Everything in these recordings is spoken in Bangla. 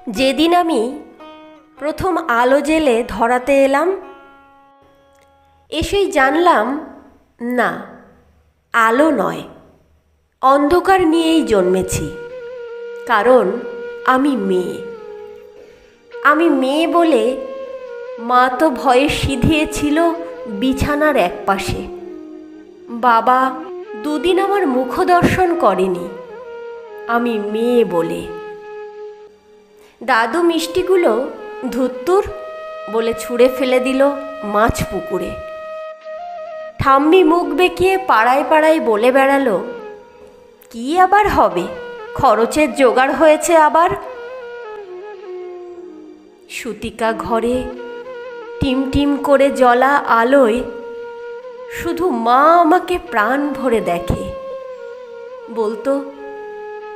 যেদিন আমি প্রথম আলো জেলে ধরাতে এলাম, এসেই জানলাম না, আলো নয়, অন্ধকার নিয়েই জন্মেছি। কারণ আমি মেয়ে। আমি মেয়ে বলে মা তো ভয়ে সিধিয়েছিল বিছানার একপাশে। বাবা দুদিন আমার মুখদর্শন করেনি, আমি মেয়ে বলে। দাদু মিষ্টিগুলো ধুত্তুর বলে ছুঁড়ে ফেলে দিল মাছ পুকুরে। ঠাম্মি মুখ বেঁকিয়ে পাড়ায় পাড়ায় বলে বেড়ালো, কি আবার হবে, খরচের জোগাড় হয়েছে আবার। সুতিকা ঘরে টিম টিম করে জ্বলা আলোয় শুধু মা আমাকে প্রাণ ভরে দেখে, বলতো,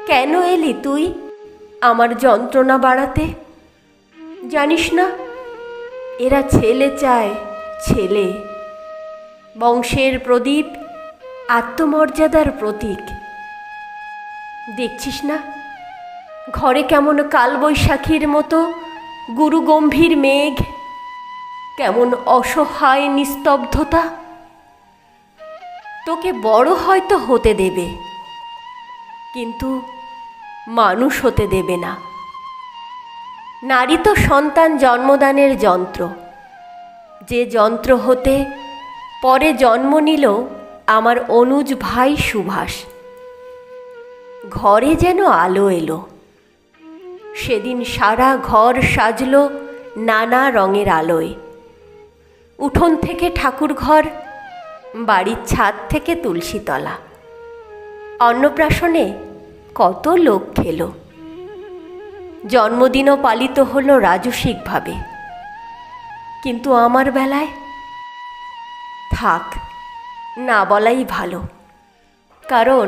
কেন এলি তুই আমার যন্ত্রণা বাড়াতে? জানিস না, এরা ছেলে চায়, ছেলে। বংশের প্রদীপ, আত্মমর্যাদার প্রতীক। দেখছিস না ঘরে কেমন কালবৈশাখীর মতো গুরু গম্ভীর মেঘ, কেমন অসহায় নিস্তব্ধতা। তোকে বড় হয়তো হতে দেবে, কিন্তু মানুষ হতে দেবে না। নারী তো সন্তান জন্মদানের যন্ত্র, যে যন্ত্র হতে পরে জন্ম নিল আমার অনুজ ভাই সুভাষ। ঘরে যেন আলো এলো। সেদিন সারা ঘর সাজলো নানা রঙের আলোয়। উঠোন থেকে ঠাকুর ঘর, বাড়ির ছাদ থেকে তুলসীতলা। অন্নপ্রাশনে কত লোক খেলো। জন্মদিনও পালিত হলো রাজসিকভাবে। কিন্তু আমার বেলায় থাক, না বলাই ভালো। কারণ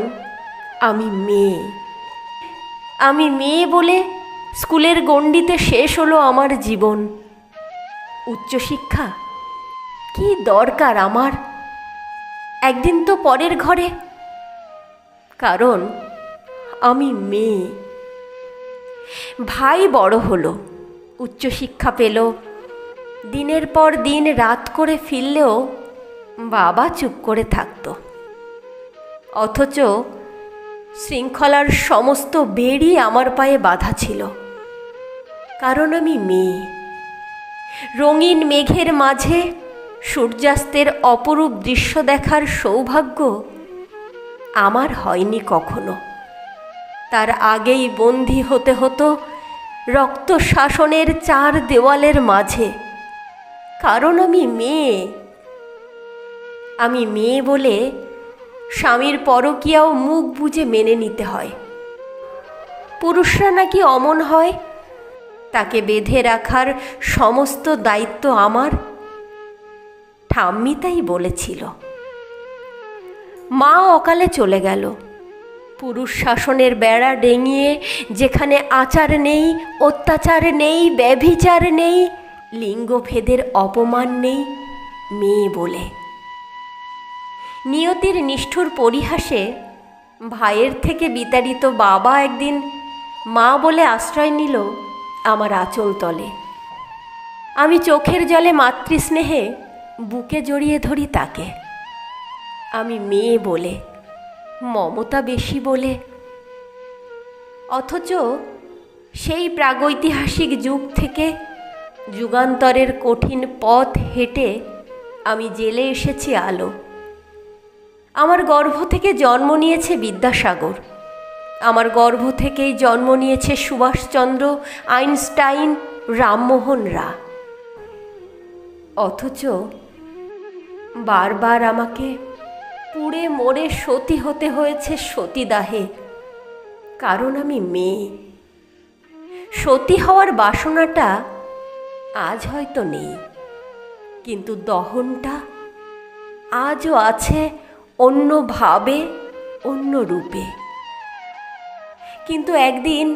আমি মেয়ে। আমি মেয়ে বলে স্কুলের গণ্ডিতে শেষ হলো আমার জীবন। উচ্চশিক্ষা কি দরকার আমার? একদিন তো পরের ঘরে। কারণ আমি মেয়ে। ভাই বড় হলো, উচ্চশিক্ষা পেল। দিনের পর দিন রাত করে ফিরলেও বাবা চুপ করে থাকতো। অথচ শৃঙ্খলার সমস্ত বেড়ি আমার পায়ে বাঁধা ছিল। কারণ আমি মেয়ে। রঙিন মেঘের মাঝে সূর্যাস্তের অপরূপ দৃশ্য দেখার সৌভাগ্য আমার হয়নি কখনো। তার আগেই বন্দী হতে হতো রক্ত শাসনের চার দেওয়ালের মাঝে। কারণ আমি মেয়ে। আমি মেয়ে বলে স্বামীর পরকীয়াও মুখ বুজে মেনে নিতে হয়। পুরুষরা নাকি অমন হয়, তাকে বেঁধে রাখার সমস্ত দায়িত্ব আমার। ঠাম্মি তাই বলেছিল। মা অকালে চলে গেল। পুরুষ শাসনের বেড়া ডেঙিয়ে যেখানে আচার নেই, অত্যাচার নেই, ব্যভিচার নেই, লিঙ্গভেদের অপমান নেই, মেয়ে বলে। নিয়তির নিষ্ঠুর পরিহাসে ভাইয়ের থেকে বিতাড়িত বাবা একদিন মা বলে আশ্রয় নিল আমার আঁচল তলে। আমি চোখের জলে মাতৃস্নেহে বুকে জড়িয়ে ধরি তাকে। আমি মেয়ে বলে, মমতা বেশি বলে। অথচ সেই প্রাগৈতিহাসিক যুগ থেকে যুগান্তরের কঠিন পথ হেঁটে আমি জেলে এসেছি আলো। আমার গর্ভ থেকে জন্ম নিয়েছে বিদ্যাসাগর। আমার গর্ভ থেকেই জন্ম নিয়েছে সুভাষচন্দ্র, আইনস্টাইন, রামমোহন রা। অথচ বারবার আমাকে পুড়ে মরে সতী হতে হয়েছে সতীদাহে। কারণ আমি মেয়ে। সতী হওয়ার বাসনাটা আজ হয়তো নেই, কিন্তু দহনটা আজও আছে, অন্য ভাবে, অন্য রূপে। কিন্তু একদিন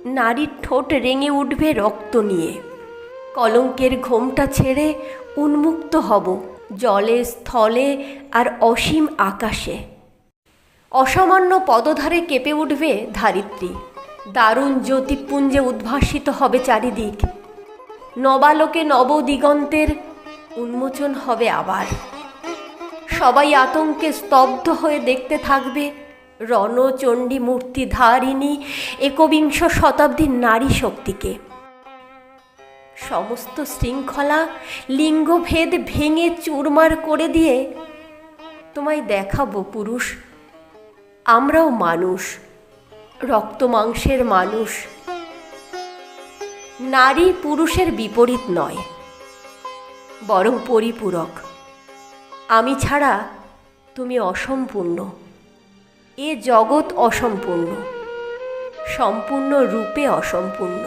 নারীর ঠোঁট রেঙে উঠবে রক্ত নিয়ে। কলঙ্কের ঘোমটা ছেড়ে উন্মুক্ত হব জলে, স্থলে আর অসীম আকাশে। অসামান্য পদধারে কেঁপে উঠবে ধারিত্রী। দারুণ জ্যোতিপুঞ্জে উদ্ভাসিত হবে চারিদিক। নবালোকে নবদিগন্তের উন্মোচন হবে আবার। সবাই আতঙ্কে স্তব্ধ হয়ে দেখতে থাকবে রণচণ্ডী মূর্তিধারিণী একবিংশ শতাব্দীর নারী শক্তিকে। সমস্ত শৃঙ্খলা লিঙ্গভেদ ভেঙে চুরমার করে দিয়ে তোমায় দেখাবো পুরুষ, আমরাও মানুষ, রক্ত মাংসের মানুষ। নারী পুরুষের বিপরীত নয়, বরং পরিপূরক। আমি ছাড়া তুমি অসম্পূর্ণ, এ জগৎ অসম্পূর্ণ, সম্পূর্ণ রূপে অসম্পূর্ণ।